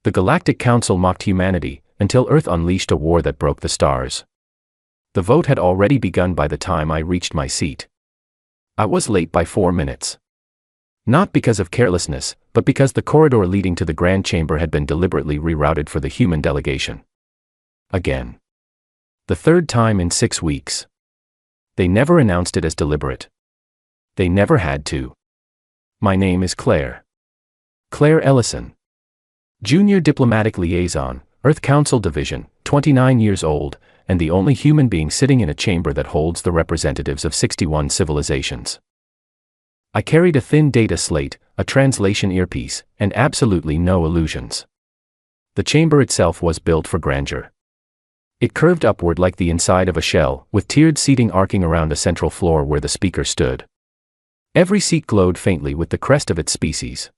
The Galactic Council mocked humanity, until Earth unleashed a war that broke the stars. The vote had already begun by the time I reached my seat. I was late by 4 minutes. Not because of carelessness, but because the corridor leading to the Grand Chamber had been deliberately rerouted for the human delegation. Again. The third time in 6 weeks. They never announced it as deliberate. They never had to. My name is Claire. Claire Ellison. Junior Diplomatic Liaison, Earth Council Division, 29 years old, and the only human being sitting in a chamber that holds the representatives of 61 civilizations. I carried a thin data slate, a translation earpiece, and absolutely no illusions. The chamber itself was built for grandeur. It curved upward like the inside of a shell, with tiered seating arcing around a central floor where the speaker stood. Every seat glowed faintly with the crest of its species.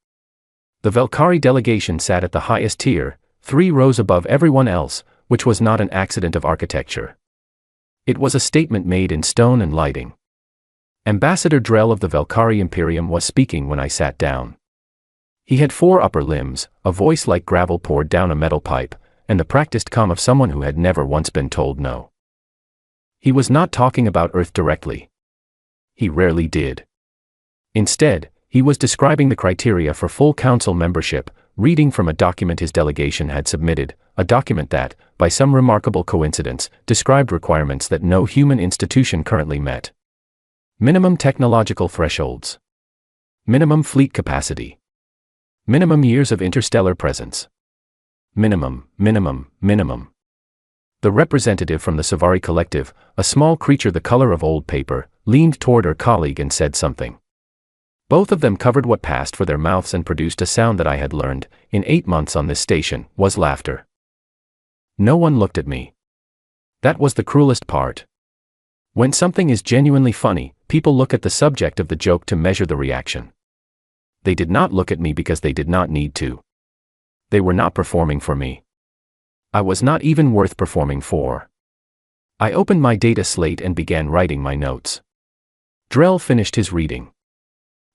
The Valkyrie delegation sat at the highest tier, 3 rows above everyone else, which was not an accident of architecture. It was a statement made in stone and lighting. Ambassador Drell of the Valkyrie Imperium was speaking when I sat down. He had 4 upper limbs, a voice like gravel poured down a metal pipe, and the practiced calm of someone who had never once been told no. He was not talking about Earth directly. He rarely did. Instead, he was describing the criteria for full council membership, reading from a document his delegation had submitted, a document that, by some remarkable coincidence, described requirements that no human institution currently met. Minimum technological thresholds. Minimum fleet capacity. Minimum years of interstellar presence. Minimum. The representative from the Savari Collective, a small creature the color of old paper, leaned toward her colleague and said something. Both of them covered what passed for their mouths and produced a sound that I had learned, in 8 months on this station, was laughter. No one looked at me. That was the cruelest part. When something is genuinely funny, people look at the subject of the joke to measure the reaction. They did not look at me because they did not need to. They were not performing for me. I was not even worth performing for. I opened my data slate and began writing my notes. Drell finished his reading.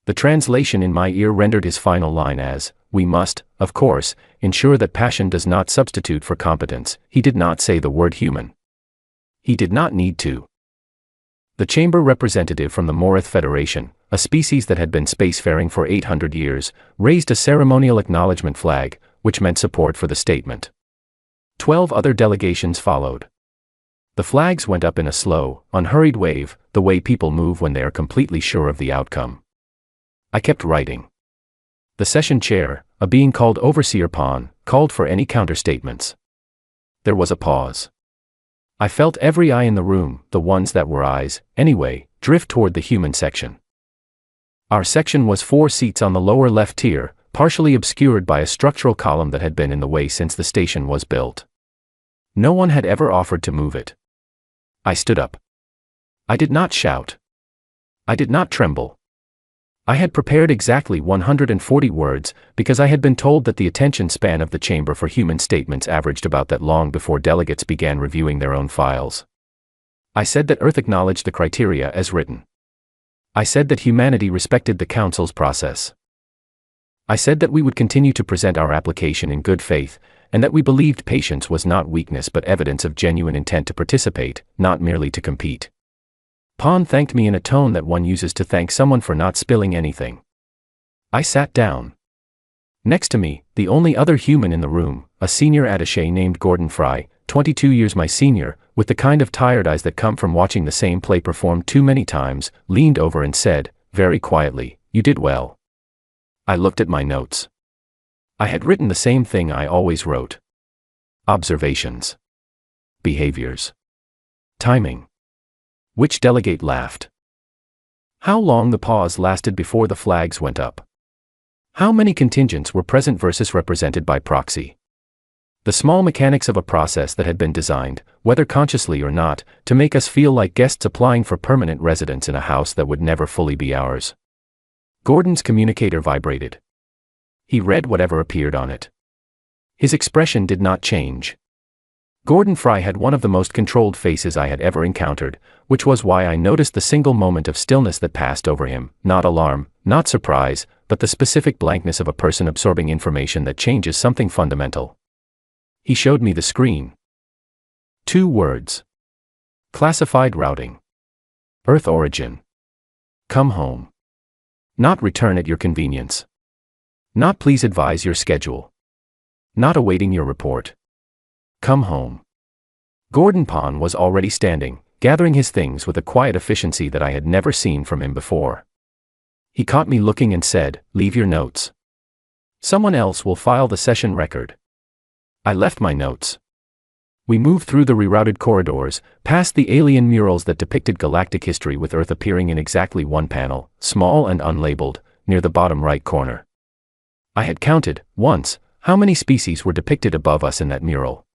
The translation in my ear rendered his final line as, "We must, of course, ensure that passion does not substitute for competence." He did not say the word human. He did not need to. The chamber representative from the Morith Federation, a species that had been spacefaring for 800 years, raised a ceremonial acknowledgement flag, which meant support for the statement. 12 other delegations followed. The flags went up in a slow, unhurried wave, the way people move when they are completely sure of the outcome. I kept writing. The session chair, a being called Overseer Pon, called for any counterstatements. There was a pause. I felt every eye in the room, the ones that were eyes, anyway, drift toward the human section. Our section was 4 seats on the lower left tier, partially obscured by a structural column that had been in the way since the station was built. No one had ever offered to move it. I stood up. I did not shout. I did not tremble. I had prepared exactly 140 words, because I had been told that the attention span of the chamber for human statements averaged about that long before delegates began reviewing their own files. I said that Earth acknowledged the criteria as written. I said that humanity respected the Council's process. I said that we would continue to present our application in good faith, and that we believed patience was not weakness but evidence of genuine intent to participate, not merely to compete. Pon thanked me in a tone that one uses to thank someone for not spilling anything. I sat down. Next to me, the only other human in the room, a senior attaché named Gordon Fry, 22 years my senior, with the kind of tired eyes that come from watching the same play performed too many times, leaned over and said, very quietly, "You did well." I looked at my notes. I had written the same thing I always wrote. Observations. Behaviors. Timing. Which delegate laughed? How long the pause lasted before the flags went up? How many contingents were present versus represented by proxy? The small mechanics of a process that had been designed, whether consciously or not, to make us feel like guests applying for permanent residence in a house that would never fully be ours. Gordon's communicator vibrated. He read whatever appeared on it. His expression did not change. Gordon Fry had one of the most controlled faces I had ever encountered, which was why I noticed the single moment of stillness that passed over him, not alarm, not surprise, but the specific blankness of a person absorbing information that changes something fundamental. He showed me the screen. 2 words. Classified routing. Earth origin. Come home. Not return at your convenience. Not please advise your schedule. Not awaiting your report. Come home. Gordon Pond was already standing, gathering his things with a quiet efficiency that I had never seen from him before. He caught me looking and said, "Leave your notes. Someone else will file the session record." I left my notes. We moved through the rerouted corridors, past the alien murals that depicted galactic history with Earth appearing in exactly one panel, small and unlabeled, near the bottom right corner. I had counted, once, how many species were depicted above us in that mural.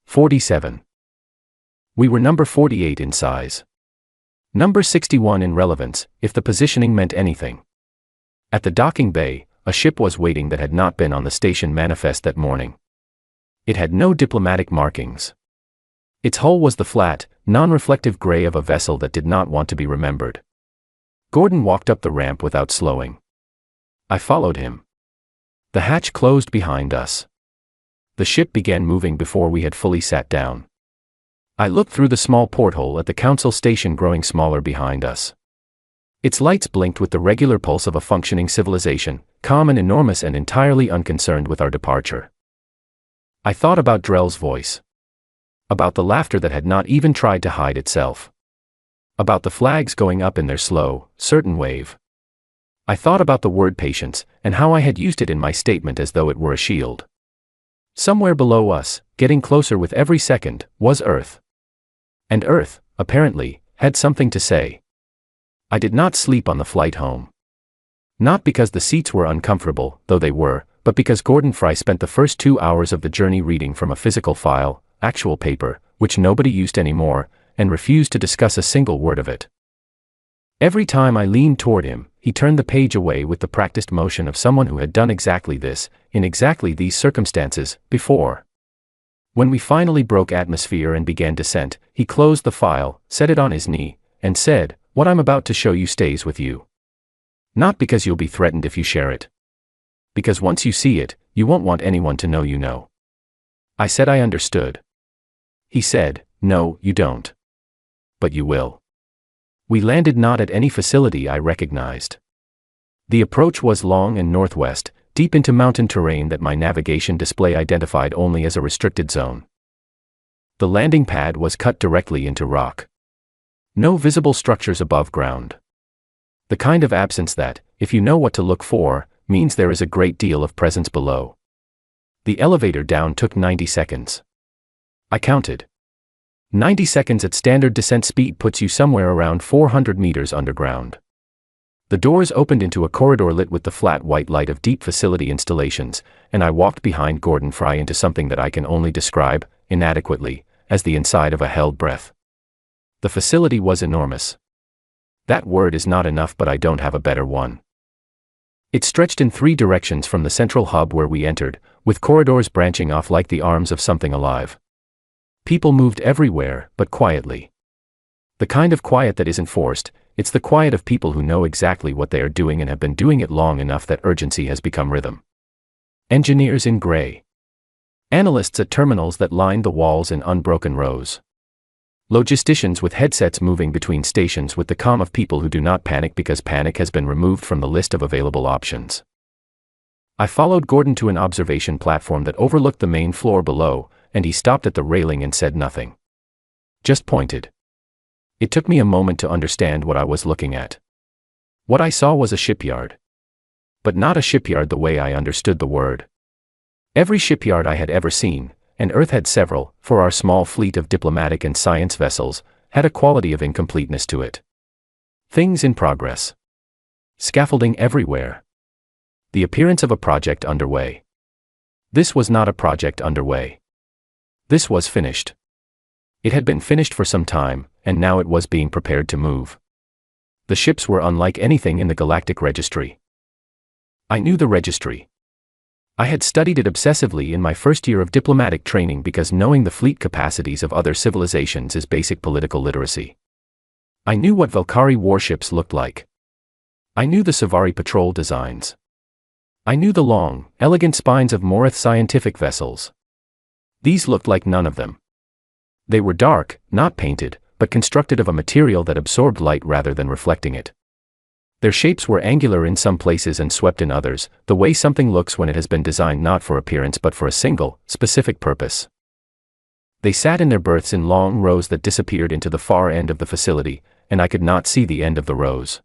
47. We were number 48 in size. Number 61 in relevance, if the positioning meant anything. At the docking bay, a ship was waiting that had not been on the station manifest that morning. It had no diplomatic markings. Its hull was the flat, non-reflective gray of a vessel that did not want to be remembered. Gordon walked up the ramp without slowing. I followed him. The hatch closed behind us. The ship began moving before we had fully sat down. I looked through the small porthole at the council station growing smaller behind us. Its lights blinked with the regular pulse of a functioning civilization, calm and enormous and entirely unconcerned with our departure. I thought about Drell's voice. About the laughter that had not even tried to hide itself. About the flags going up in their slow, certain wave. I thought about the word patience, and how I had used it in my statement as though it were a shield. Somewhere below us, getting closer with every second, was Earth. And Earth, apparently, had something to say. I did not sleep on the flight home. Not because the seats were uncomfortable, though they were, but because Gordon Fry spent the first 2 hours of the journey reading from a physical file, actual paper, which nobody used anymore, and refused to discuss a single word of it. Every time I leaned toward him, he turned the page away with the practiced motion of someone who had done exactly this, in exactly these circumstances, before. When we finally broke atmosphere and began descent, he closed the file, set it on his knee, and said, "What I'm about to show you stays with you. Not because you'll be threatened if you share it. Because once you see it, you won't want anyone to know you know." I said I understood. He said, "No, you don't. But you will." We landed not at any facility I recognized. The approach was long and northwest, deep into mountain terrain that my navigation display identified only as a restricted zone. The landing pad was cut directly into rock. No visible structures above ground. The kind of absence that, if you know what to look for, means there is a great deal of presence below. The elevator down took 90 seconds. I counted. 90 seconds at standard descent speed puts you somewhere around 400 meters underground. The doors opened into a corridor lit with the flat white light of deep facility installations, and I walked behind Gordon Fry into something that I can only describe, inadequately, as the inside of a held breath. The facility was enormous. That word is not enough, but I don't have a better one. It stretched in 3 directions from the central hub where we entered, with corridors branching off like the arms of something alive. People moved everywhere, but quietly. The kind of quiet that isn't forced, it's the quiet of people who know exactly what they are doing and have been doing it long enough that urgency has become rhythm. Engineers in gray. Analysts at terminals that lined the walls in unbroken rows. Logisticians with headsets moving between stations with the calm of people who do not panic because panic has been removed from the list of available options. I followed Gordon to an observation platform that overlooked the main floor below, and he stopped at the railing and said nothing. Just pointed. It took me a moment to understand what I was looking at. What I saw was a shipyard. But not a shipyard the way I understood the word. Every shipyard I had ever seen, and Earth had several, for our small fleet of diplomatic and science vessels, had a quality of incompleteness to it. Things in progress. Scaffolding everywhere. The appearance of a project underway. This was not a project underway. This was finished. It had been finished for some time, and now it was being prepared to move. The ships were unlike anything in the Galactic Registry. I knew the registry. I had studied it obsessively in my first year of diplomatic training because knowing the fleet capacities of other civilizations is basic political literacy. I knew what Valkyrie warships looked like. I knew the Savari patrol designs. I knew the long, elegant spines of Morith scientific vessels. These looked like none of them. They were dark, not painted, but constructed of a material that absorbed light rather than reflecting it. Their shapes were angular in some places and swept in others, the way something looks when it has been designed not for appearance but for a single, specific purpose. They sat in their berths in long rows that disappeared into the far end of the facility, and I could not see the end of the rows.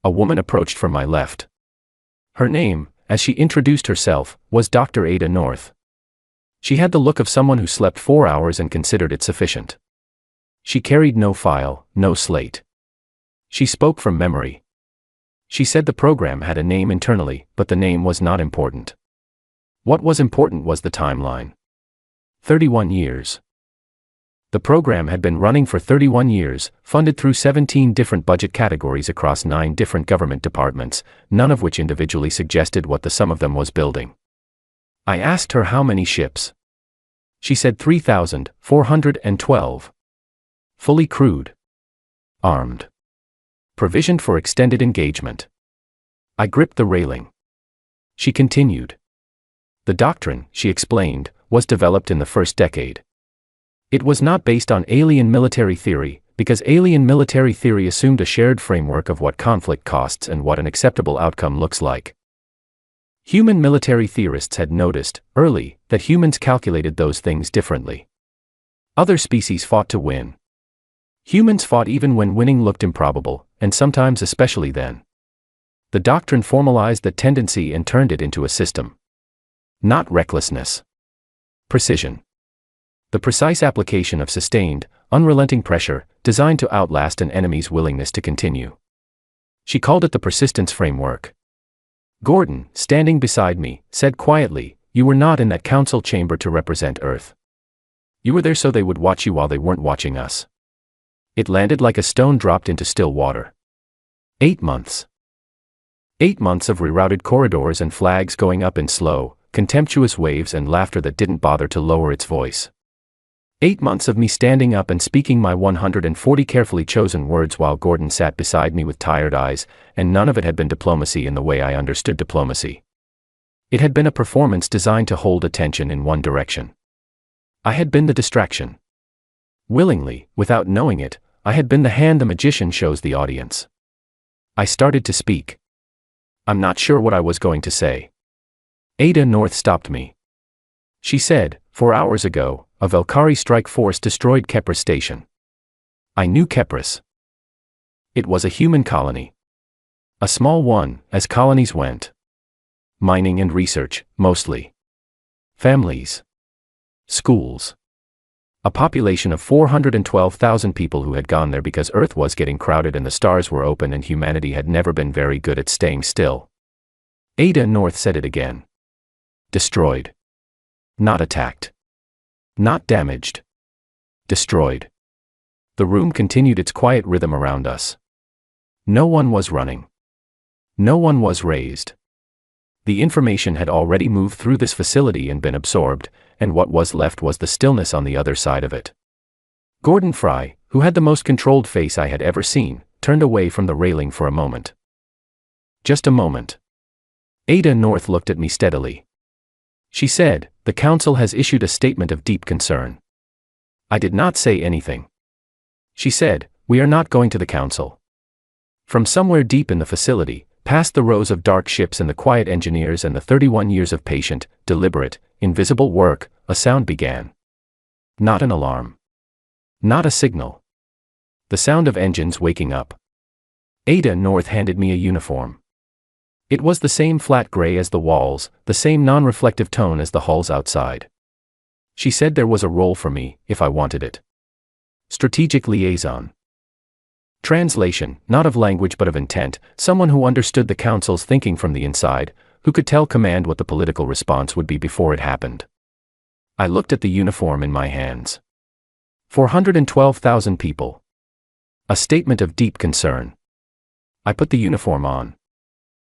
A woman approached from my left. Her name, as she introduced herself, was Dr. Ada North. She had the look of someone who slept 4 hours and considered it sufficient. She carried no file, no slate. She spoke from memory. She said the program had a name internally, but the name was not important. What was important was the timeline. 31 years. The program had been running for 31 years, funded through 17 different budget categories across 9 different government departments, none of which individually suggested what the sum of them was building. I asked her how many ships. She said 3,412. Fully crewed. Armed. Provisioned for extended engagement. I gripped the railing. She continued. The doctrine, she explained, was developed in the first decade. It was not based on alien military theory, because alien military theory assumed a shared framework of what conflict costs and what an acceptable outcome looks like. Human military theorists had noticed, early, that humans calculated those things differently. Other species fought to win. Humans fought even when winning looked improbable, and sometimes especially then. The doctrine formalized that tendency and turned it into a system. Not recklessness. Precision. The precise application of sustained, unrelenting pressure, designed to outlast an enemy's willingness to continue. She called it the persistence framework. Gordon, standing beside me, said quietly, "You were not in that council chamber to represent Earth. You were there so they would watch you while they weren't watching us." It landed like a stone dropped into still water. 8 months. 8 months of rerouted corridors and flags going up in slow, contemptuous waves and laughter that didn't bother to lower its voice. 8 months of me standing up and speaking my 140 carefully chosen words while Gordon sat beside me with tired eyes, and none of it had been diplomacy in the way I understood diplomacy. It had been a performance designed to hold attention in one direction. I had been the distraction. Willingly, without knowing it, I had been the hand the magician shows the audience. I started to speak. I'm not sure what I was going to say. Ada North stopped me. She said, 4 hours ago, a Velkari strike force destroyed Kepris Station. I knew Kepris. It was a human colony. A small one, as colonies went. Mining and research, mostly. Families. Schools. A population of 412,000 people who had gone there because Earth was getting crowded and the stars were open and humanity had never been very good at staying still. Ada North said it again. Destroyed. Not attacked. Not damaged. Destroyed. The room continued its quiet rhythm around us. No one was running. No one was raised. The information had already moved through this facility and been absorbed, and what was left was the stillness on the other side of it. Gordon Fry, who had the most controlled face I had ever seen, turned away from the railing for a moment. Just a moment. Ada North looked at me steadily. She said, "The Council has issued a statement of deep concern." I did not say anything. She said, "We are not going to the Council." From somewhere deep in the facility, past the rows of dark ships and the quiet engineers and the 31 years of patient, deliberate, invisible work, a sound began. Not an alarm. Not a signal. The sound of engines waking up. Ada North handed me a uniform. It was the same flat gray as the walls, the same non-reflective tone as the halls outside. She said there was a role for me, if I wanted it. Strategic liaison. Translation, not of language but of intent, someone who understood the Council's thinking from the inside, who could tell command what the political response would be before it happened. I looked at the uniform in my hands. 412,000 people. A statement of deep concern. I put the uniform on.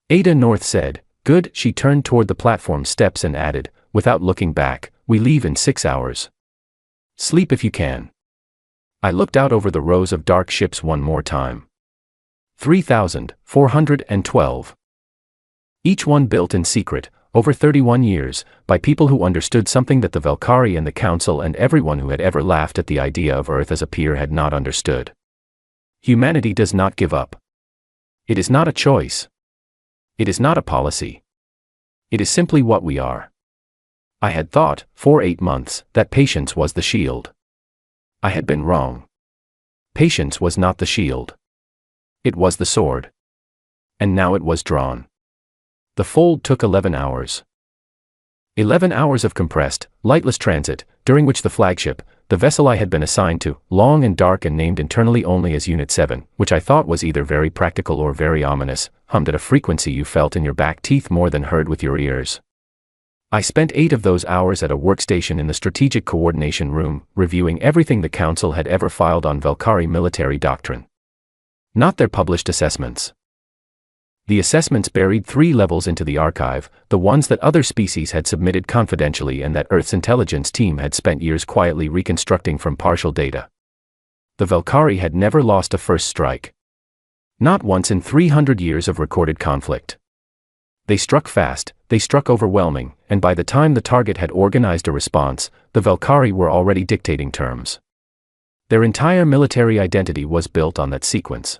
Ada North said, "Good." She turned toward the platform steps and added, without looking back, "We leave in 6 hours. Sleep if you can." I looked out over the rows of dark ships one more time. 3,412. Each one built in secret, over 31 years, by people who understood something that the Valkyrie and the Council and everyone who had ever laughed at the idea of Earth as a peer had not understood. Humanity does not give up. It is not a choice. It is not a policy. It is simply what we are. I had thought, for 8 months, that patience was the shield. I had been wrong. Patience was not the shield. It was the sword. And now it was drawn. The fold took 11 hours. 11 hours of compressed, lightless transit, during which the flagship, the vessel I had been assigned to, long and dark and named internally only as Unit 7, which I thought was either very practical or very ominous, hummed at a frequency you felt in your back teeth more than heard with your ears. I spent 8 of those hours at a workstation in the Strategic Coordination Room, reviewing everything the Council had ever filed on Valkyrie military doctrine. Not their published assessments. The assessments buried 3 levels into the archive, the ones that other species had submitted confidentially and that Earth's intelligence team had spent years quietly reconstructing from partial data. The Valkyrie had never lost a first strike. Not once in 300 years of recorded conflict. They struck fast, they struck overwhelming, and by the time the target had organized a response, the Valkyrie were already dictating terms. Their entire military identity was built on that sequence.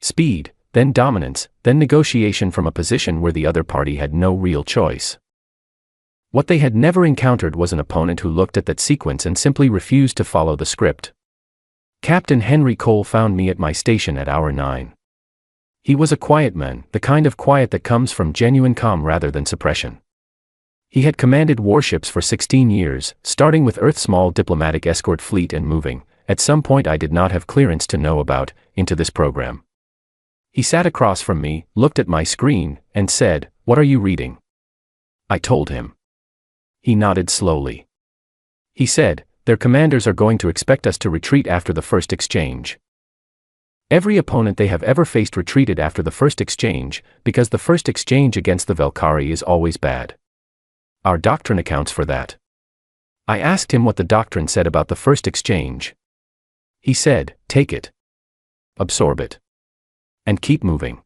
Speed, then dominance, then negotiation from a position where the other party had no real choice. What they had never encountered was an opponent who looked at that sequence and simply refused to follow the script. Captain Henry Cole found me at my station at hour 9. He was a quiet man, the kind of quiet that comes from genuine calm rather than suppression. He had commanded warships for 16 years, starting with Earth's small diplomatic escort fleet and moving, at some point I did not have clearance to know about, into this program. He sat across from me, looked at my screen, and said, "What are you reading?" I told him. He nodded slowly. He said, "Their commanders are going to expect us to retreat after the first exchange." Every opponent they have ever faced retreated after the first exchange, because the first exchange against the Valkyrie is always bad. Our doctrine accounts for that. I asked him what the doctrine said about the first exchange. He said, "Take it. Absorb it. And keep moving."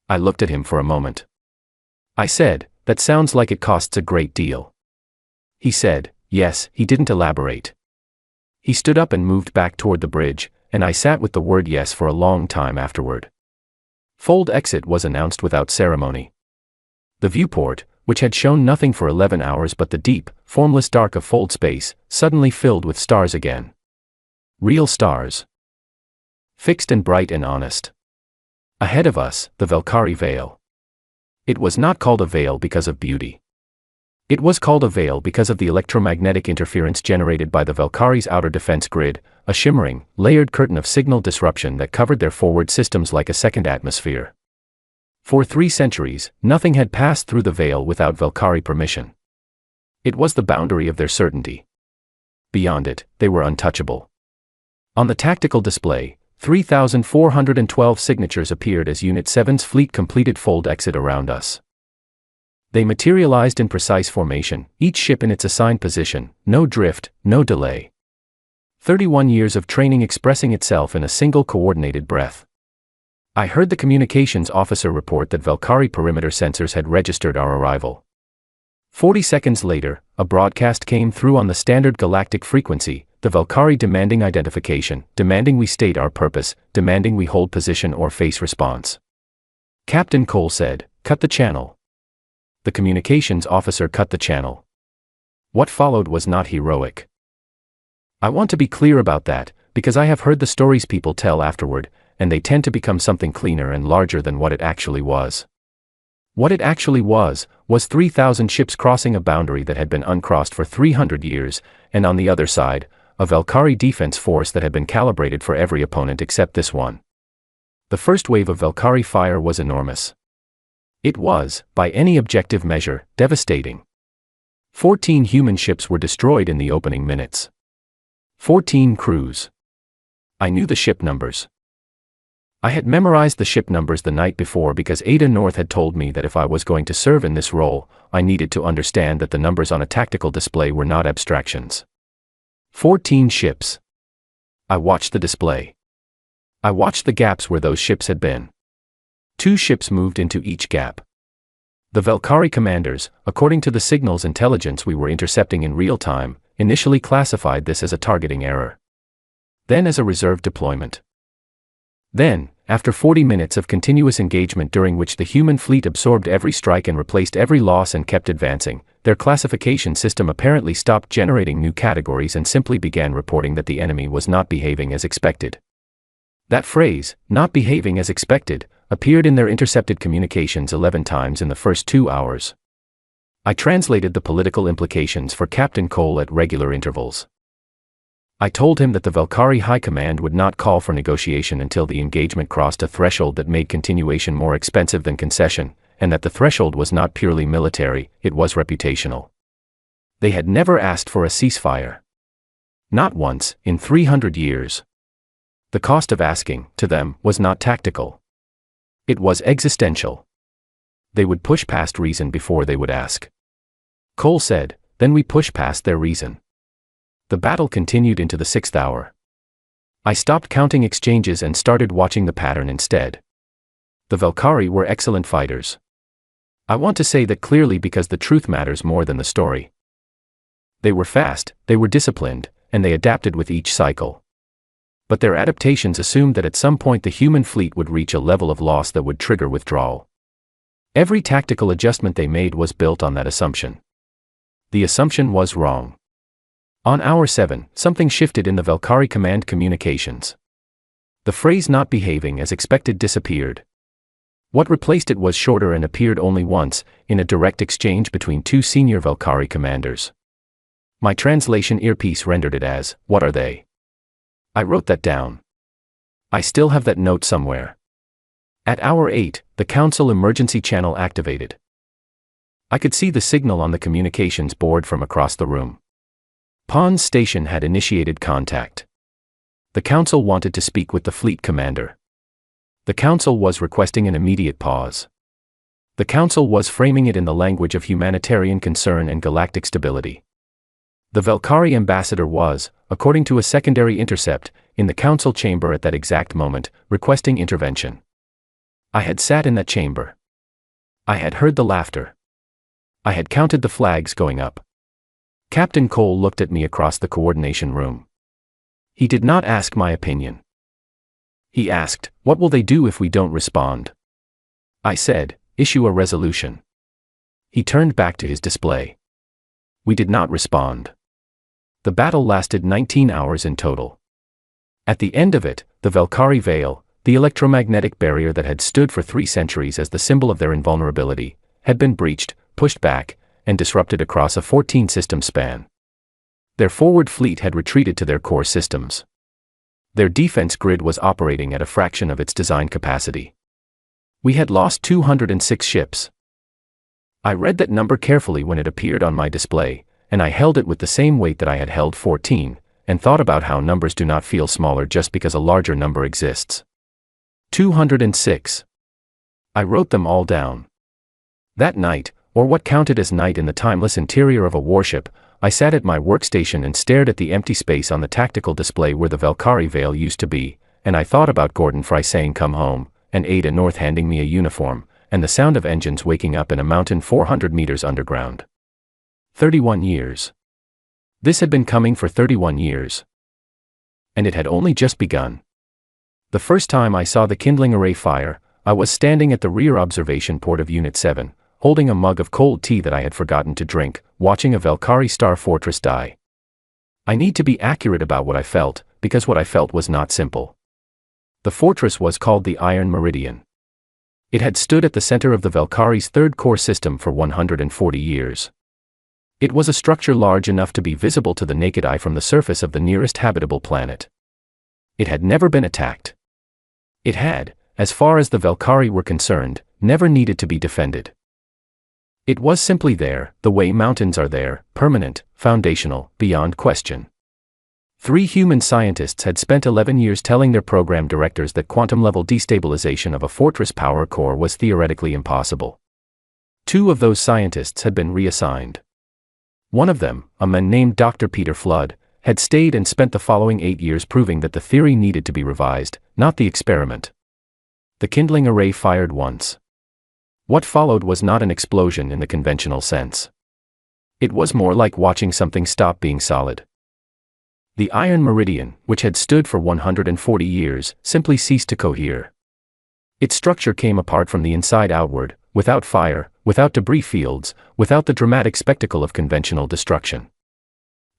I looked at him for a moment. I said, "That sounds like it costs a great deal." He said, "Yes." He didn't elaborate. He stood up and moved back toward the bridge, and I sat with the word yes for a long time afterward. Fold exit was announced without ceremony. The viewport, which had shown nothing for 11 hours but the deep, formless dark of fold space, suddenly filled with stars again. Real stars. Fixed and bright and honest. Ahead of us, the Valkyrie veil. It was not called a veil because of beauty. It was called a veil because of the electromagnetic interference generated by the Valkyrie's outer defense grid, a shimmering, layered curtain of signal disruption that covered their forward systems like a second atmosphere. For 3 centuries, nothing had passed through the veil without Valkyrie permission. It was the boundary of their certainty. Beyond it, they were untouchable. On the tactical display, 3,412 signatures appeared as Unit 7's fleet completed fold exit around us. They materialized in precise formation, each ship in its assigned position, no drift, no delay. 31 years of training expressing itself in a single coordinated breath. I heard the communications officer report that Valkyrie perimeter sensors had registered our arrival. 40 seconds later, a broadcast came through on the standard galactic frequency, the Valkyrie demanding identification, demanding we state our purpose, demanding we hold position or face response. Captain Cole said, "Cut the channel." The communications officer cut the channel. What followed was not heroic. I want to be clear about that, because I have heard the stories people tell afterward, and they tend to become something cleaner and larger than what it actually was. What it actually was 3,000 ships crossing a boundary that had been uncrossed for 300 years, and on the other side, a Valkyrie defense force that had been calibrated for every opponent except this one. The first wave of Valkyrie fire was enormous. It was, by any objective measure, devastating. 14 human ships were destroyed in the opening minutes. 14 crews. I knew the ship numbers. I had memorized the ship numbers the night before because Ada North had told me that if I was going to serve in this role, I needed to understand that the numbers on a tactical display were not abstractions. 14 ships. I watched the display. I watched the gaps where those ships had been. 2 ships moved into each gap. The Valkyrie commanders, according to the signals intelligence we were intercepting in real time, initially classified this as a targeting error. Then as a reserve deployment. Then, after 40 minutes of continuous engagement during which the human fleet absorbed every strike and replaced every loss and kept advancing, their classification system apparently stopped generating new categories and simply began reporting that the enemy was not behaving as expected. That phrase, not behaving as expected, appeared in their intercepted communications 11 times in the first 2 hours. I translated the political implications for Captain Cole at regular intervals. I told him that the Valkyrie High Command would not call for negotiation until the engagement crossed a threshold that made continuation more expensive than concession, and that the threshold was not purely military, it was reputational. They had never asked for a ceasefire. Not once, in 300 years. The cost of asking, to them, was not tactical. It was existential. They would push past reason before they would ask. Cole said, then we push past their reason. The battle continued into the 6th hour. I stopped counting exchanges and started watching the pattern instead. The Valkyrie were excellent fighters. I want to say that clearly because the truth matters more than the story. They were fast, they were disciplined, and they adapted with each cycle. But their adaptations assumed that at some point the human fleet would reach a level of loss that would trigger withdrawal. Every tactical adjustment they made was built on that assumption. The assumption was wrong. On hour 7, something shifted in the Valkyrie command communications. The phrase not behaving as expected disappeared. What replaced it was shorter and appeared only once, in a direct exchange between 2 senior Valkyrie commanders. My translation earpiece rendered it as, "What are they?" I wrote that down. I still have that note somewhere. At hour 8, the Council emergency channel activated. I could see the signal on the communications board from across the room. Pond's station had initiated contact. The Council wanted to speak with the fleet commander. The Council was requesting an immediate pause. The Council was framing it in the language of humanitarian concern and galactic stability. The Valkyrie ambassador was, according to a secondary intercept, in the Council chamber at that exact moment, requesting intervention. I had sat in that chamber. I had heard the laughter. I had counted the flags going up. Captain Cole looked at me across the coordination room. He did not ask my opinion. He asked, "What will they do if we don't respond?" I said, "Issue a resolution." He turned back to his display. We did not respond. The battle lasted 19 hours in total. At the end of it, the Valkyrie Veil, the electromagnetic barrier that had stood for 3 centuries as the symbol of their invulnerability, had been breached, pushed back, and disrupted across a 14-system span. Their forward fleet had retreated to their core systems. Their defense grid was operating at a fraction of its design capacity. We had lost 206 ships. I read that number carefully when it appeared on my display, and I held it with the same weight that I had held 14, and thought about how numbers do not feel smaller just because a larger number exists. 206. I wrote them all down. That night, or what counted as night in the timeless interior of a warship, I sat at my workstation and stared at the empty space on the tactical display where the Valkyrie Veil used to be, and I thought about Gordon Fry saying "come home," and Ada North handing me a uniform, and the sound of engines waking up in a mountain 400 meters underground. 31 years. This had been coming for 31 years. And it had only just begun. The first time I saw the kindling array fire, I was standing at the rear observation port of Unit 7, holding a mug of cold tea that I had forgotten to drink, watching a Valkyrie Star Fortress die. I need to be accurate about what I felt, because what I felt was not simple. The fortress was called the Iron Meridian. It had stood at the center of the Valkyrie's 3rd core system for 140 years. It was a structure large enough to be visible to the naked eye from the surface of the nearest habitable planet. It had never been attacked. It had, as far as the Valkyrie were concerned, never needed to be defended. It was simply there, the way mountains are there, permanent, foundational, beyond question. 3 human scientists had spent 11 years telling their program directors that quantum-level destabilization of a fortress power core was theoretically impossible. 2 of those scientists had been reassigned. One of them, a man named Dr. Peter Flood, had stayed and spent the following 8 years proving that the theory needed to be revised, not the experiment. The kindling array fired once. What followed was not an explosion in the conventional sense. It was more like watching something stop being solid. The iron meridian, which had stood for 140 years, simply ceased to cohere. Its structure came apart from the inside outward, without fire, without debris fields, without the dramatic spectacle of conventional destruction.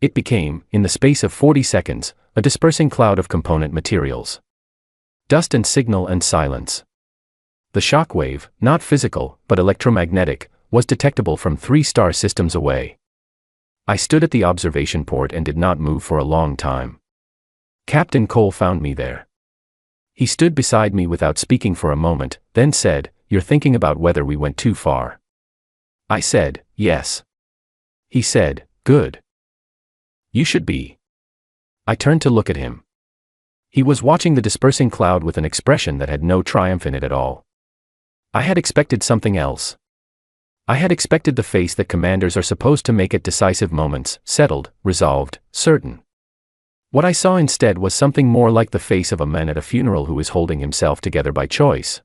It became, in the space of 40 seconds, a dispersing cloud of component materials. Dust and signal and silence. The shock wave, not physical, but electromagnetic, was detectable from 3 star systems away. I stood at the observation port and did not move for a long time. Captain Cole found me there. He stood beside me without speaking for a moment, then said, "You're thinking about whether we went too far." I said, "Yes." He said, "Good. You should be." I turned to look at him. He was watching the dispersing cloud with an expression that had no triumph in it at all. I had expected something else. I had expected the face that commanders are supposed to make at decisive moments, settled, resolved, certain. What I saw instead was something more like the face of a man at a funeral who is holding himself together by choice.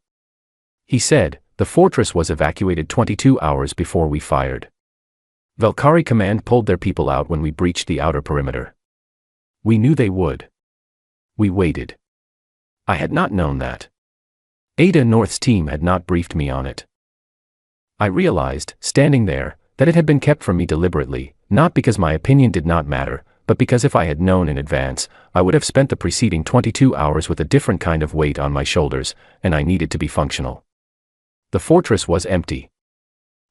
He said, "The fortress was evacuated 22 hours before we fired. Valkyrie Command pulled their people out when we breached the outer perimeter. We knew they would. We waited. I had not known that. Ada North's team had not briefed me on it. I realized, standing there, that it had been kept from me deliberately, not because my opinion did not matter, but because if I had known in advance, I would have spent the preceding 22 hours with a different kind of weight on my shoulders, and I needed to be functional. The fortress was empty.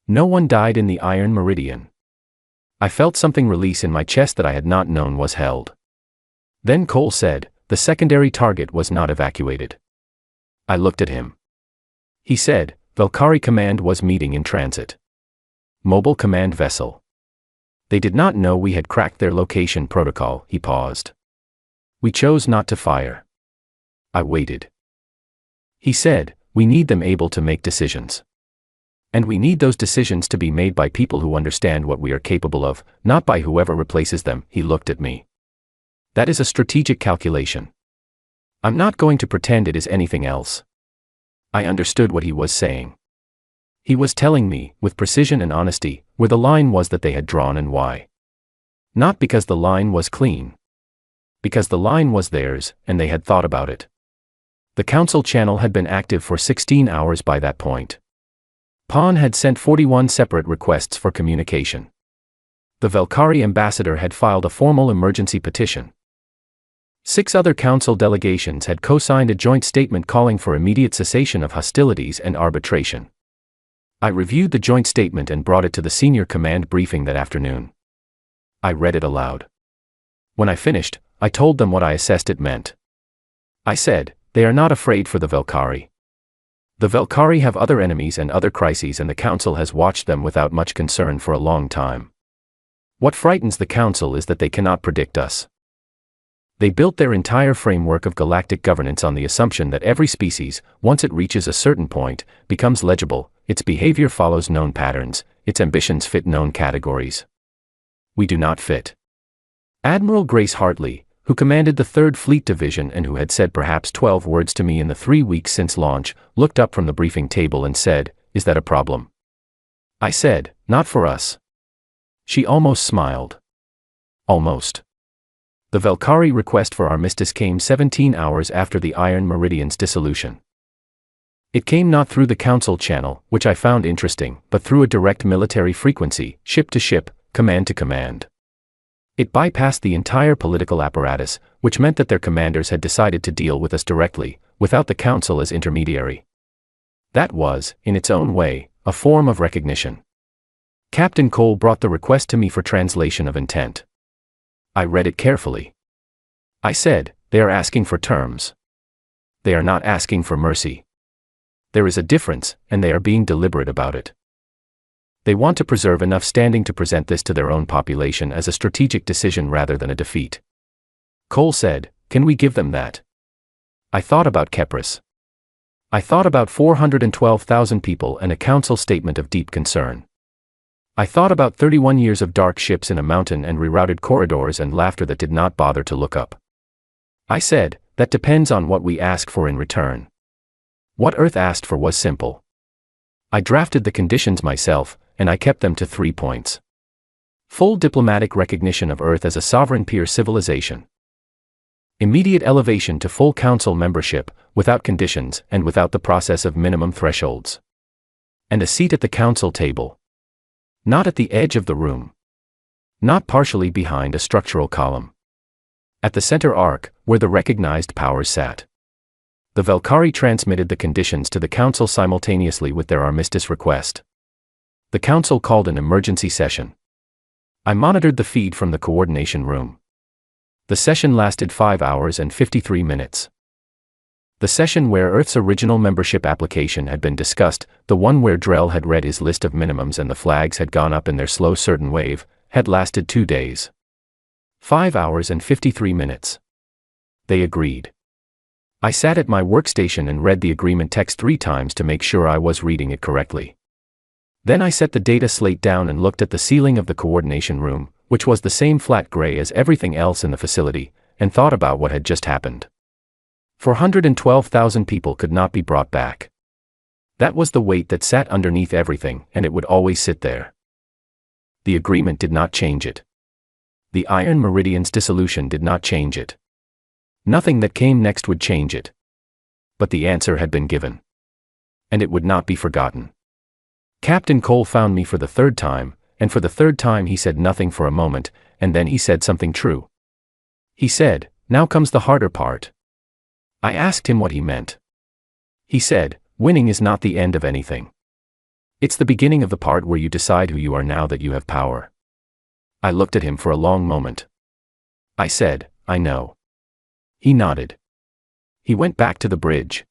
No one died in the iron meridian. I felt something release in my chest that I had not known was held. Then Cole said, "The secondary target was not evacuated." I looked at him. He said, "Valkyrie Command was meeting in transit. Mobile command vessel. They did not know we had cracked their location protocol." He paused. "We chose not to fire." I waited. He said, "We need them able to make decisions. And we need those decisions to be made by people who understand what we are capable of, not by whoever replaces them." He looked at me. "That is a strategic calculation. I'm not going to pretend it is anything else." I understood what he was saying. He was telling me, with precision and honesty, where the line was that they had drawn and why. Not because the line was clean. Because the line was theirs, and they had thought about it. The council channel had been active for 16 hours by that point. Pawn had sent 41 separate requests for communication. The Valkyrie ambassador had filed a formal emergency petition. 6 other council delegations had co-signed a joint statement calling for immediate cessation of hostilities and arbitration. I reviewed the joint statement and brought it to the senior command briefing that afternoon. I read it aloud. When I finished, I told them what I assessed it meant. I said, "They are not afraid for the Valkyrie. The Valkyrie have other enemies and other crises, and the council has watched them without much concern for a long time. What frightens the council is that they cannot predict us. They built their entire framework of galactic governance on the assumption that every species, once it reaches a certain point, becomes legible, its behavior follows known patterns, its ambitions fit known categories. We do not fit." Admiral Grace Hartley, who commanded the 3rd Fleet Division and who had said perhaps 12 words to me in the 3 weeks since launch, looked up from the briefing table and said, "Is that a problem?" I said, "Not for us." She almost smiled. Almost. The Valkyrie request for armistice came 17 hours after the Iron Meridian's dissolution. It came not through the council channel, which I found interesting, but through a direct military frequency, ship to ship, command to command. It bypassed the entire political apparatus, which meant that their commanders had decided to deal with us directly, without the council as intermediary. That was, in its own way, a form of recognition. Captain Cole brought the request to me for translation of intent. I read it carefully. I said, "They are asking for terms. They are not asking for mercy. There is a difference, and they are being deliberate about it. They want to preserve enough standing to present this to their own population as a strategic decision rather than a defeat." Cole said, "Can we give them that?" I thought about Kepris. I thought about 412,000 people and a council statement of deep concern. I thought about 31 years of dark ships in a mountain and rerouted corridors and laughter that did not bother to look up. I said, that depends on what we ask for in return. What Earth asked for was simple. I drafted the conditions myself, and I kept them to 3 points. Full diplomatic recognition of Earth as a sovereign peer civilization. Immediate elevation to full council membership, without conditions and without the process of minimum thresholds. And a seat at the council table. Not at the edge of the room. Not partially behind a structural column. At the center arc, where the recognized powers sat. The Valkyrie transmitted the conditions to the council simultaneously with their armistice request. The council called an emergency session. I monitored the feed from the coordination room. The session lasted 5 hours and 53 minutes. The session where Earth's original membership application had been discussed, the one where Drell had read his list of minimums and the flags had gone up in their slow certain wave, had lasted 2 days. 5 hours and 53 minutes. They agreed. I sat at my workstation and read the agreement text 3 times to make sure I was reading it correctly. Then I set the data slate down and looked at the ceiling of the coordination room, which was the same flat gray as everything else in the facility, and thought about what had just happened. 412,000 people could not be brought back. That was the weight that sat underneath everything, and it would always sit there. The agreement did not change it. The Iron Meridian's dissolution did not change it. Nothing that came next would change it. But the answer had been given. And it would not be forgotten. Captain Cole found me for the 3rd time, and for the 3rd time he said nothing for a moment, and then he said something true. He said, "Now comes the harder part." I asked him what he meant. He said, "Winning is not the end of anything. It's the beginning of the part where you decide who you are now that you have power." I looked at him for a long moment. I said, "I know." He nodded. He went back to the bridge.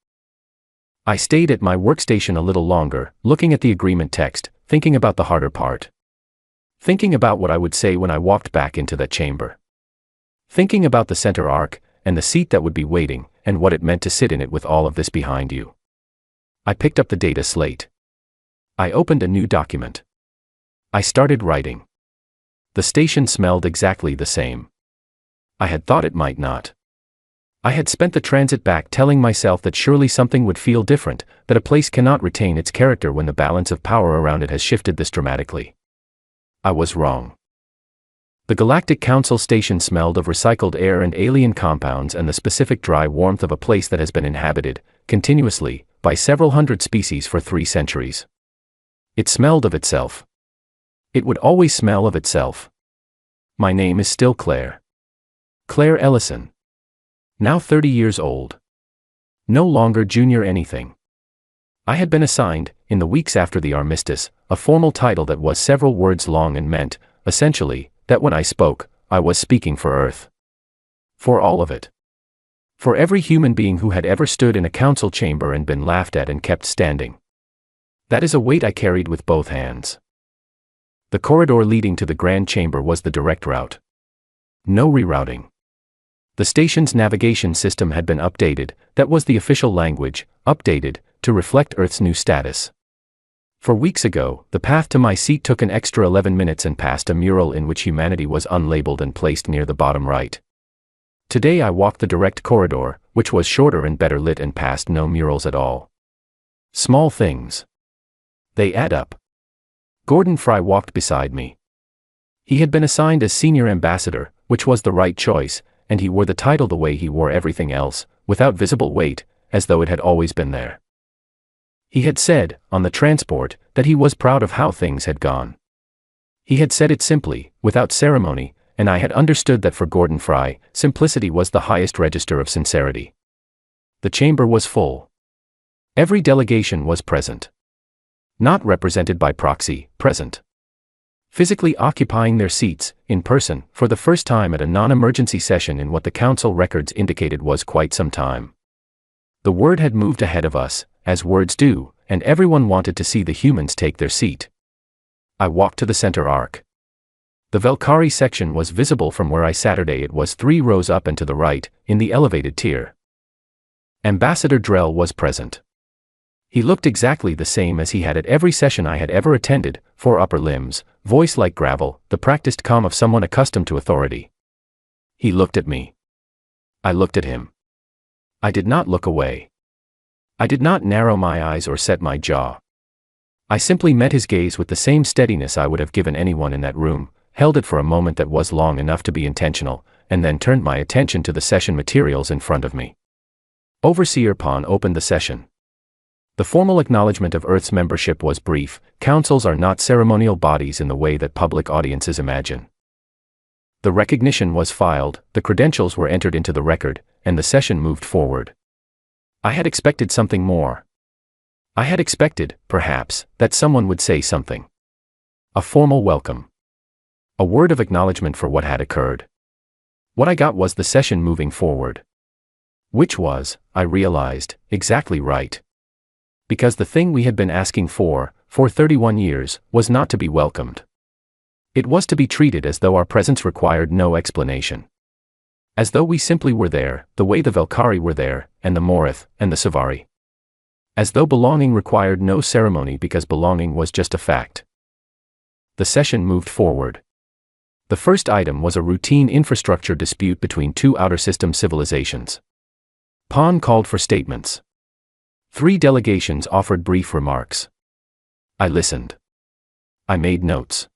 I stayed at my workstation a little longer, looking at the agreement text, thinking about the harder part. Thinking about what I would say when I walked back into that chamber. Thinking about the center arc, and the seat that would be waiting, and what it meant to sit in it with all of this behind you. I picked up the data slate. I opened a new document. I started writing. The station smelled exactly the same. I had thought it might not. I had spent the transit back telling myself that surely something would feel different, that a place cannot retain its character when the balance of power around it has shifted this dramatically. I was wrong. The Galactic Council station smelled of recycled air and alien compounds and the specific dry warmth of a place that has been inhabited, continuously, by several hundred species for 3 centuries. It smelled of itself. It would always smell of itself. My name is still Claire. Claire Ellison. Now 30 years old. No longer junior anything. I had been assigned, in the weeks after the armistice, a formal title that was several words long and meant, essentially, that when I spoke, I was speaking for Earth. For all of it. For every human being who had ever stood in a council chamber and been laughed at and kept standing. That is a weight I carried with both hands. The corridor leading to the grand chamber was the direct route. No rerouting. The station's navigation system had been updated, that was the official language, updated, to reflect Earth's new status. For weeks ago, the path to my seat took an extra 11 minutes and past a mural in which humanity was unlabeled and placed near the bottom right. Today I walked the direct corridor, which was shorter and better lit and past no murals at all. Small things. They add up. Gordon Fry walked beside me. He had been assigned as senior ambassador, which was the right choice, and he wore the title the way he wore everything else, without visible weight, as though it had always been there. He had said, on the transport, that he was proud of how things had gone. He had said it simply, without ceremony, and I had understood that for Gordon Fry, simplicity was the highest register of sincerity. The chamber was full. Every delegation was present. Not represented by proxy, present. Physically occupying their seats, in person, for the first time at a non-emergency session in what the council records indicated was quite some time. The word had moved ahead of us, as words do, and everyone wanted to see the humans take their seat. I walked to the center arc. The Valkyrie section was visible from where I sat. It was 3 rows up and to the right, in the elevated tier. Ambassador Drell was present. He looked exactly the same as he had at every session I had ever attended, 4 upper limbs, voice like gravel, the practiced calm of someone accustomed to authority. He looked at me. I looked at him. I did not look away. I did not narrow my eyes or set my jaw. I simply met his gaze with the same steadiness I would have given anyone in that room, held it for a moment that was long enough to be intentional, and then turned my attention to the session materials in front of me. Overseer Pon opened the session. The formal acknowledgement of Earth's membership was brief. Councils are not ceremonial bodies in the way that public audiences imagine. The recognition was filed, the credentials were entered into the record, and the session moved forward. I had expected something more. I had expected, perhaps, that someone would say something. A formal welcome. A word of acknowledgement for what had occurred. What I got was the session moving forward. Which was, I realized, exactly right. Because the thing we had been asking for 31 years, was not to be welcomed. It was to be treated as though our presence required no explanation. As though we simply were there, the way the Valkyrie were there, and the Morith, and the Savari. As though belonging required no ceremony because belonging was just a fact. The session moved forward. The first item was a routine infrastructure dispute between 2 outer system civilizations. Pon called for statements. 3 delegations offered brief remarks. I listened. I made notes.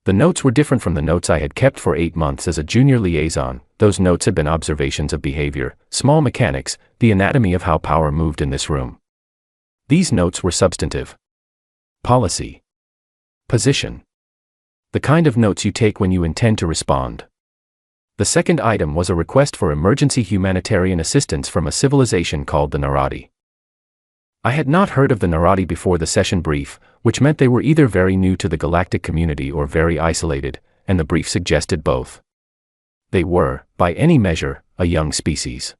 The notes were different from the notes I had kept for 8 months as a junior liaison. Those notes had been observations of behavior, small mechanics, the anatomy of how power moved in this room. These notes were substantive. Policy. Position. The kind of notes you take when you intend to respond. The second item was a request for emergency humanitarian assistance from a civilization called the Narati. I had not heard of the Narati before the session brief, which meant they were either very new to the galactic community or very isolated, and the brief suggested both. They were, by any measure, a young species.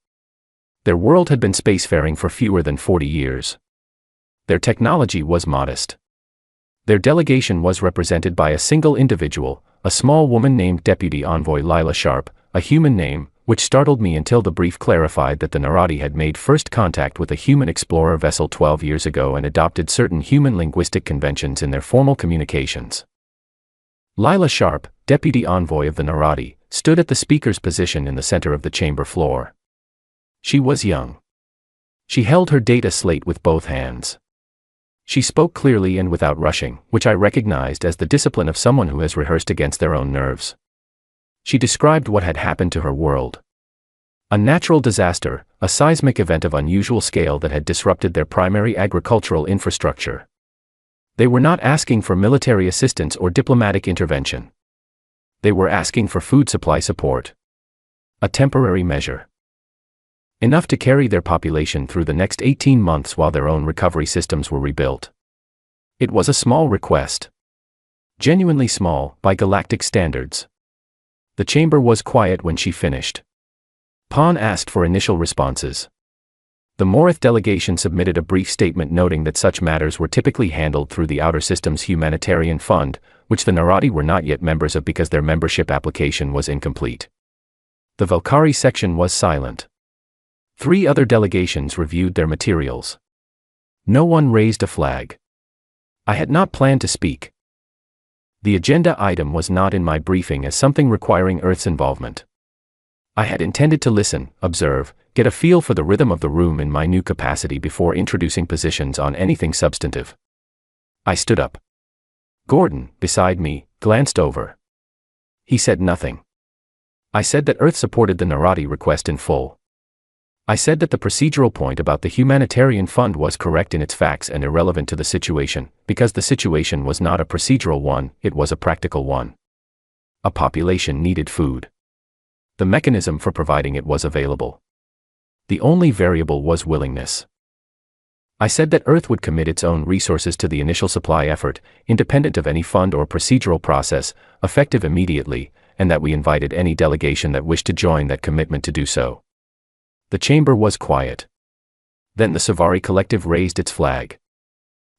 Their world had been spacefaring for fewer than 40 years. Their technology was modest. Their delegation was represented by a single individual, a small woman named Deputy Envoy Lila Sharp, a human name, which startled me until the brief clarified that the Narati had made first contact with a human explorer vessel 12 years ago and adopted certain human linguistic conventions in their formal communications. Lila Sharp, Deputy Envoy of the Narati, stood at the speaker's position in the center of the chamber floor. She was young. She held her data slate with both hands. She spoke clearly and without rushing, which I recognized as the discipline of someone who has rehearsed against their own nerves. She described what had happened to her world. A natural disaster, a seismic event of unusual scale that had disrupted their primary agricultural infrastructure. They were not asking for military assistance or diplomatic intervention. They were asking for food supply support. A temporary measure. Enough to carry their population through the next 18 months while their own recovery systems were rebuilt. It was a small request. Genuinely small, by galactic standards. The chamber was quiet when she finished. Pon asked for initial responses. The Morith delegation submitted a brief statement noting that such matters were typically handled through the Outer Systems Humanitarian Fund, which the Narati were not yet members of because their membership application was incomplete. The Valkyrie section was silent. 3 other delegations reviewed their materials. No one raised a flag. I had not planned to speak. The agenda item was not in my briefing as something requiring Earth's involvement. I had intended to listen, observe, get a feel for the rhythm of the room in my new capacity before introducing positions on anything substantive. I stood up. Gordon, beside me, glanced over. He said nothing. I said that Earth supported the Narati request in full. I said that the procedural point about the humanitarian fund was correct in its facts and irrelevant to the situation, because the situation was not a procedural one, it was a practical one. A population needed food. The mechanism for providing it was available. The only variable was willingness. I said that Earth would commit its own resources to the initial supply effort, independent of any fund or procedural process, effective immediately, and that we invited any delegation that wished to join that commitment to do so. The chamber was quiet. Then the Savari Collective raised its flag.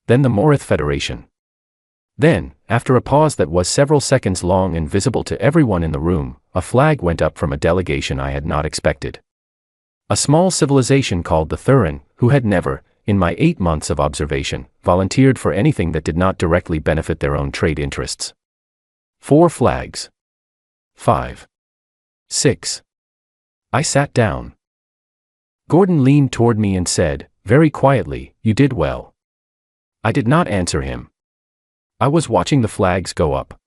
Then the Morith Federation. Then, after a pause that was several seconds long and visible to everyone in the room, a flag went up from a delegation I had not expected. A small civilization called the Thurin, who had never, in my 8 months of observation, volunteered for anything that did not directly benefit their own trade interests. 4 flags. 5. 6. I sat down. Gordon leaned toward me and said, very quietly, "You did well." I did not answer him. I was watching the flags go up.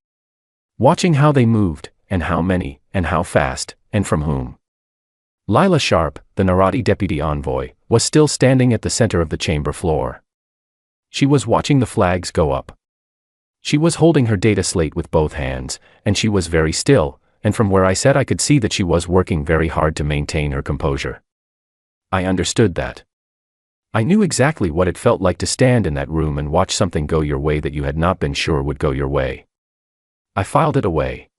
Watching how they moved, and how many, and how fast, and from whom. Lila Sharp, the Narati deputy envoy, was still standing at the center of the chamber floor. She was watching the flags go up. She was holding her data slate with both hands, and she was very still, and from where I sat I could see that she was working very hard to maintain her composure. I understood that. I knew exactly what it felt like to stand in that room and watch something go your way that you had not been sure would go your way. I filed it away.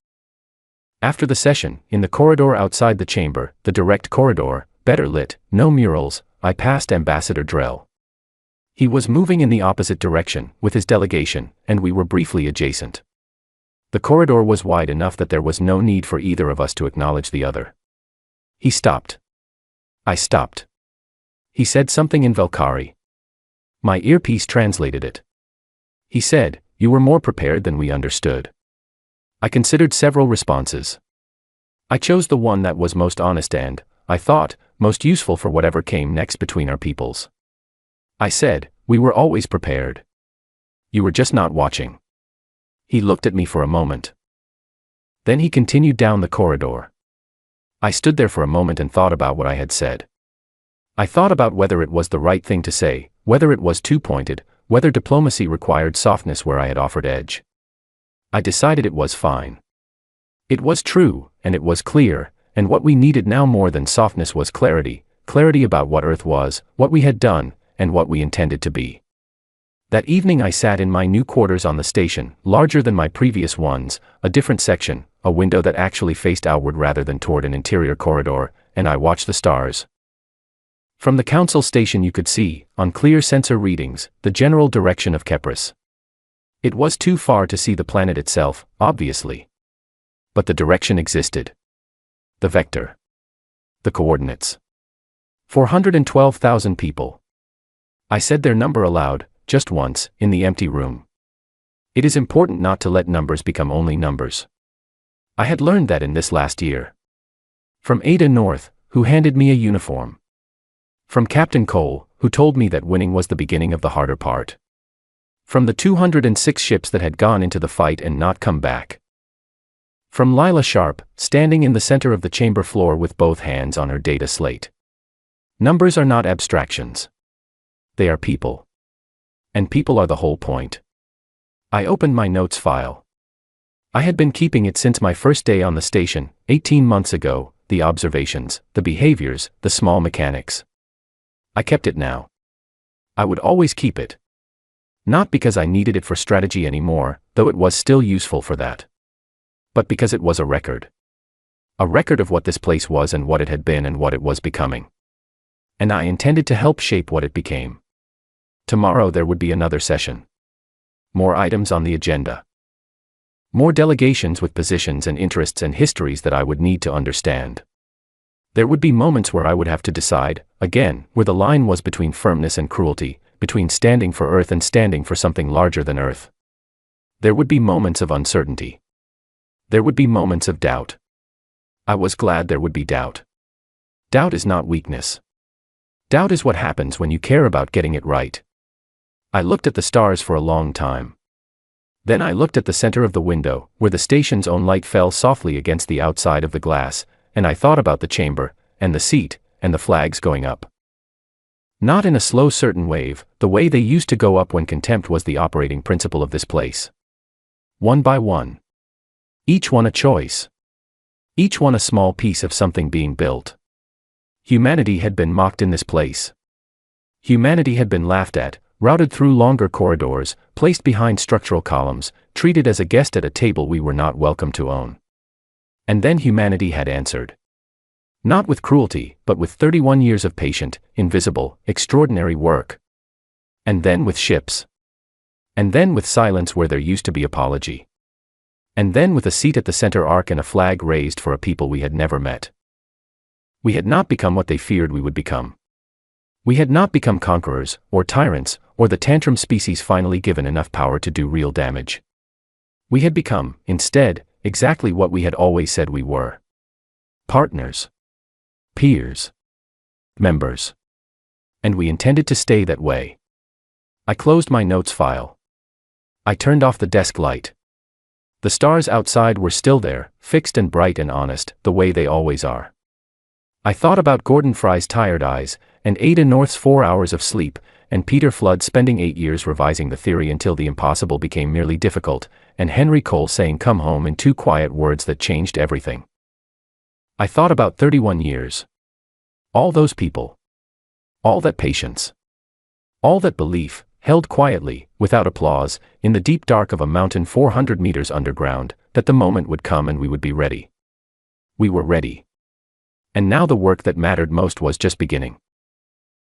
After the session, in the corridor outside the chamber, the direct corridor, better lit, no murals, I passed Ambassador Drell. He was moving in the opposite direction, with his delegation, and we were briefly adjacent. The corridor was wide enough that there was no need for either of us to acknowledge the other. He stopped. I stopped. He said something in Velkari. My earpiece translated it. He said, "You were more prepared than we understood." I considered several responses. I chose the one that was most honest and, I thought, most useful for whatever came next between our peoples. I said, "We were always prepared. You were just not watching." He looked at me for a moment. Then he continued down the corridor. I stood there for a moment and thought about what I had said. I thought about whether it was the right thing to say, whether it was too pointed, whether diplomacy required softness where I had offered edge. I decided it was fine. It was true, and it was clear, and what we needed now more than softness was clarity, clarity about what Earth was, what we had done, and what we intended to be. That evening I sat in my new quarters on the station, larger than my previous ones, a different section, a window that actually faced outward rather than toward an interior corridor, and I watched the stars. From the council station you could see, on clear sensor readings, the general direction of Kepris. It was too far to see the planet itself, obviously. But the direction existed. The vector. The coordinates. 412,000 people. I said their number aloud, just once, in the empty room. It is important not to let numbers become only numbers. I had learned that in this last year. From Ada North, who handed me a uniform. From Captain Cole, who told me that winning was the beginning of the harder part. From the 206 ships that had gone into the fight and not come back. From Lila Sharp, standing in the center of the chamber floor with both hands on her data slate. Numbers are not abstractions. They are people. And people are the whole point. I opened my notes file. I had been keeping it since my first day on the station, 18 months ago, the observations, the behaviors, the small mechanics. I kept it now. I would always keep it. Not because I needed it for strategy anymore, though it was still useful for that. But because it was a record. A record of what this place was and what it had been and what it was becoming. And I intended to help shape what it became. Tomorrow there would be another session. More items on the agenda. More delegations with positions and interests and histories that I would need to understand. There would be moments where I would have to decide, again, where the line was between firmness and cruelty, between standing for Earth and standing for something larger than Earth. There would be moments of uncertainty. There would be moments of doubt. I was glad there would be doubt. Doubt is not weakness. Doubt is what happens when you care about getting it right. I looked at the stars for a long time. Then I looked at the center of the window, where the station's own light fell softly against the outside of the glass, and I thought about the chamber, and the seat, and the flags going up. Not in a slow certain wave, the way they used to go up when contempt was the operating principle of this place. One by one. Each one a choice. Each one a small piece of something being built. Humanity had been mocked in this place. Humanity had been laughed at, routed through longer corridors, placed behind structural columns, treated as a guest at a table we were not welcome to own. And then humanity had answered. Not with cruelty, but with 31 years of patient, invisible, extraordinary work. And then with ships. And then with silence where there used to be apology. And then with a seat at the center arc and a flag raised for a people we had never met. We had not become what they feared we would become. We had not become conquerors, or tyrants, or the tantrum species finally given enough power to do real damage. We had become, instead, exactly what we had always said we were. Partners. Peers. Members. And we intended to stay that way. I closed my notes file. I turned off the desk light. The stars outside were still there, fixed and bright and honest, the way they always are. I thought about Gordon Fry's tired eyes, and Ada North's 4 hours of sleep, and Peter Flood spending 8 years revising the theory until the impossible became merely difficult, and Henry Cole saying "come home" in 2 quiet words that changed everything. I thought about 31 years. All those people. All that patience. All that belief, held quietly, without applause, in the deep dark of a mountain 400 meters underground, that the moment would come and we would be ready. We were ready. And now the work that mattered most was just beginning.